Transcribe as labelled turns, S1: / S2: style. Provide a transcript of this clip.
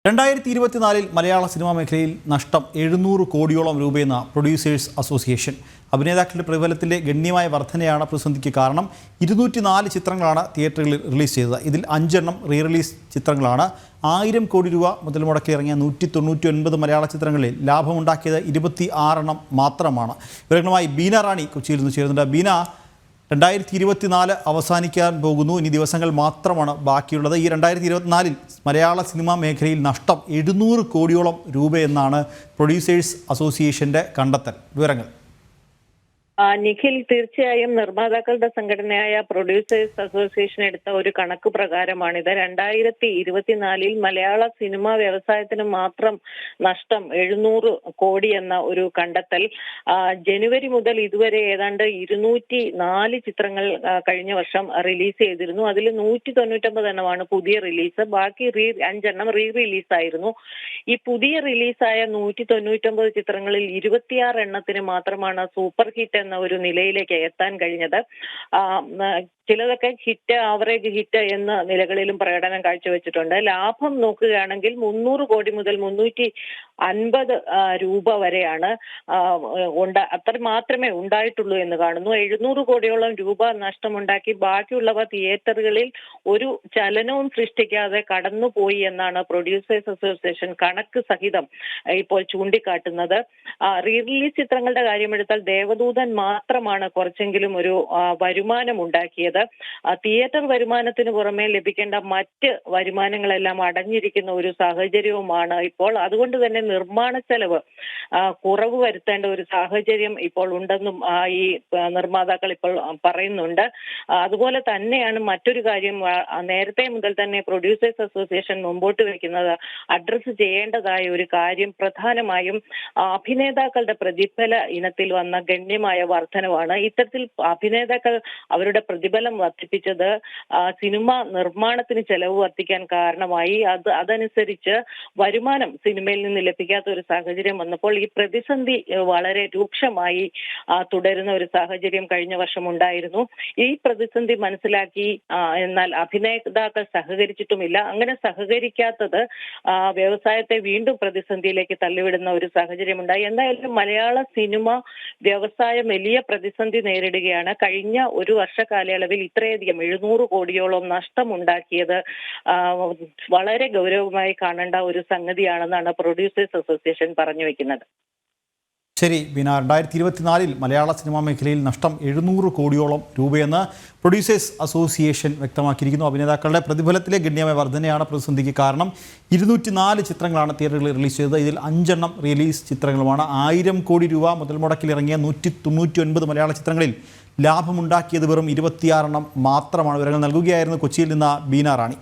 S1: 2024 മലയാള cinema മേഖലയിൽ നഷ്ടം 700 കോടിയോളം രൂപയെന്ന പ്രൊഡ്യൂസേഴ്സ് അസോസിയേഷൻ. അഭിനേതാക്കളുടെ പ്രതിഫലത്തിലെ ഗണ്യമായ വർധനയാണ് പ്രതിസന്ധിക്ക് കാരണം. 204 ചിത്രങ്ങളാണ് തിയേറ്ററുകളിൽ റിലീസ് ചെയ്തത്. ഇതിൽ 5 എണ്ണം റീ റിലീസ് ചിത്രങ്ങളാണ്. 1000 കോടി രൂപ മുതൽ മുടക്കി ഇറങ്ങിയ 199 മലയാള ചിത്രങ്ങളിൽ ലാഭമുണ്ടാക്കിയത് 26 എണ്ണം മാത്രമാണ്. വിവരങ്ങളുമായി ബീന റാണി കൊച്ചിയിൽ നിന്ന് ചേരുന്നുണ്ട്. ബീന, 2024 അവസാനിക്കാൻ പോകുന്നു. ഇനി ദിവസങ്ങൾ മാത്രമാണ് ബാക്കിയുള്ളത്. ഈ 2024 മലയാള സിനിമാ മേഖലയിൽ നഷ്ടം 700 കോടിയോളം രൂപയെന്നാണ് പ്രൊഡ്യൂസേഴ്സ് അസോസിയേഷന്റെ കണ്ടെത്തൽ. വിവരങ്ങൾ.
S2: നിഖിൽ, തീർച്ചയായും നിർമ്മാതാക്കളുടെ സംഘടനയായ പ്രൊഡ്യൂസേഴ്സ് അസോസിയേഷൻ എടുത്ത ഒരു കണക്ക് പ്രകാരമാണിത്. 2024 മലയാള സിനിമാ വ്യവസായത്തിന് മാത്രം നഷ്ടം 700 കോടി എന്ന ഒരു കണ്ടെത്തൽ. ജനുവരി മുതൽ ഇതുവരെ ഏതാണ്ട് 204 ചിത്രങ്ങൾ കഴിഞ്ഞ വർഷം റിലീസ് ചെയ്തിരുന്നു. അതിൽ 199 എണ്ണമാണ് പുതിയ റിലീസ്. ബാക്കി 5 എണ്ണം റീ റിലീസായിരുന്നു. ഈ പുതിയ റിലീസായ 199 ചിത്രങ്ങളിൽ 26 എണ്ണത്തിന് മാത്രമാണ് സൂപ്പർ ഹിറ്റ് എന്ന ഒരു നിലയിലേക്ക് എത്താൻ കഴിഞ്ഞത്. ചിലതൊക്കെ ഹിറ്റ്, ആവറേജ് ഹിറ്റ് എന്ന നിലകളിലും പ്രകടനം കാഴ്ചവെച്ചിട്ടുണ്ട്. ലാഭം നോക്കുകയാണെങ്കിൽ 300 കോടി മുതൽ 350 രൂപ വരെയാണ് അത്ര മാത്രമേ ഉണ്ടായിട്ടുള്ളൂ എന്ന് കാണുന്നു. 700 കോടിയോളം രൂപ നഷ്ടമുണ്ടാക്കി ബാക്കിയുള്ളവ തിയേറ്ററുകളിൽ ഒരു ചലനവും സൃഷ്ടിക്കാതെ കടന്നുപോയി എന്നാണ് പ്രൊഡ്യൂസേഴ്സ് അസോസിയേഷൻ കണക്ക് സഹിതം ഇപ്പോൾ ചൂണ്ടിക്കാട്ടുന്നത്. റീ റിലീസ് ചിത്രങ്ങളുടെ കാര്യമെടുത്താൽ ദേവദൂതൻ മാത്രമാണ് കുറച്ചെങ്കിലും ഒരു വരുമാനം ഉണ്ടാക്കിയത്. തിയേറ്റർ വരുമാനത്തിന് പുറമെ ലഭിക്കേണ്ട മറ്റ് വരുമാനങ്ങളെല്ലാം അടഞ്ഞിരിക്കുന്ന ഒരു സാഹചര്യവുമാണ് ഇപ്പോൾ. അതുകൊണ്ട് തന്നെ നിർമ്മാണ ചെലവ് കുറവ് വരുത്തേണ്ട ഒരു സാഹചര്യം ഇപ്പോൾ ഉണ്ടെന്നും ഈ നിർമ്മാതാക്കൾ ഇപ്പോൾ പറയുന്നുണ്ട്. അതുപോലെ തന്നെയാണ് മറ്റൊരു കാര്യം, നേരത്തെ മുതൽ തന്നെ പ്രൊഡ്യൂസേഴ്സ് അസോസിയേഷൻ മുമ്പോട്ട് വയ്ക്കുന്നത്, അഡ്രസ്സ് ചെയ്യേണ്ടതായ ഒരു കാര്യം പ്രധാനമായും അഭിനേതാക്കളുടെ പ്രതിഫല ഇനത്തിൽ വന്ന ഗണ്യമായ വർധനവാണ്. ഇത്തരത്തിൽ അഭിനേതാക്കൾ അവരുടെ പ്രതിഫലം വർദ്ധിപ്പിച്ചത് സിനിമ നിർമ്മാണത്തിന് ചെലവ് വർദ്ധിക്കാൻ കാരണമായി. അതനുസരിച്ച് വരുമാനം സിനിമയിൽ നിന്ന് ലഭിക്കാത്ത ഒരു സാഹചര്യം വന്നപ്പോൾ ഈ പ്രതിസന്ധി വളരെ രൂക്ഷമായി തുടരുന്ന ഒരു സാഹചര്യം കഴിഞ്ഞ വർഷം ഉണ്ടായിരുന്നു. ഈ പ്രതിസന്ധി മനസ്സിലാക്കി എന്നാൽ അഭിനേതാക്കൾ സഹകരിച്ചിട്ടുമില്ല. അങ്ങനെ സഹകരിക്കാത്തത് വ്യവസായത്തെ വീണ്ടും പ്രതിസന്ധിയിലേക്ക് തള്ളിവിടുന്ന ഒരു സാഹചര്യം ഉണ്ടായി. എന്തായാലും മലയാള സിനിമ വ്യവസായം വലിയ പ്രതിസന്ധി നേരിടുകയാണ്. കഴിഞ്ഞ ഒരു വർഷ കാലയളവിൽ ഇത്രയധികം 700 കോടിയോളം നഷ്ടമുണ്ടാക്കിയത് വളരെ ഗൗരവമായി കാണേണ്ട ഒരു സംഗതിയാണെന്നാണ് പ്രൊഡ്യൂസേഴ്സ് അസോസിയേഷൻ പറഞ്ഞു വെക്കുന്നത്.
S1: ശരി ബീന, 2024 മലയാള സിനിമാ മേഖലയിൽ നഷ്ടം 700 കോടിയോളം രൂപയെന്ന് പ്രൊഡ്യൂസേഴ്സ് അസോസിയേഷൻ വ്യക്തമാക്കിയിരിക്കുന്നു. അഭിനേതാക്കളുടെ പ്രതിഫലത്തിലെ ഗണ്യമായ വർധനയാണ് പ്രതിസന്ധിക്ക് കാരണം. 204 ചിത്രങ്ങളാണ് തിയേറ്ററുകളിൽ റിലീസ് ചെയ്തത്. ഇതിൽ 5 എണ്ണം റിലീസ് ചിത്രങ്ങളുമാണ്. 1000 കോടി രൂപ മുതൽ മുടക്കിൽ ഇറങ്ങിയ 199 മലയാള ചിത്രങ്ങളിൽ ലാഭമുണ്ടാക്കിയത് വെറും 26 എണ്ണം മാത്രമാണ്. വിവരങ്ങൾ നൽകുകയായിരുന്നു കൊച്ചിയിൽ നിന്ന് ബീന റാണി.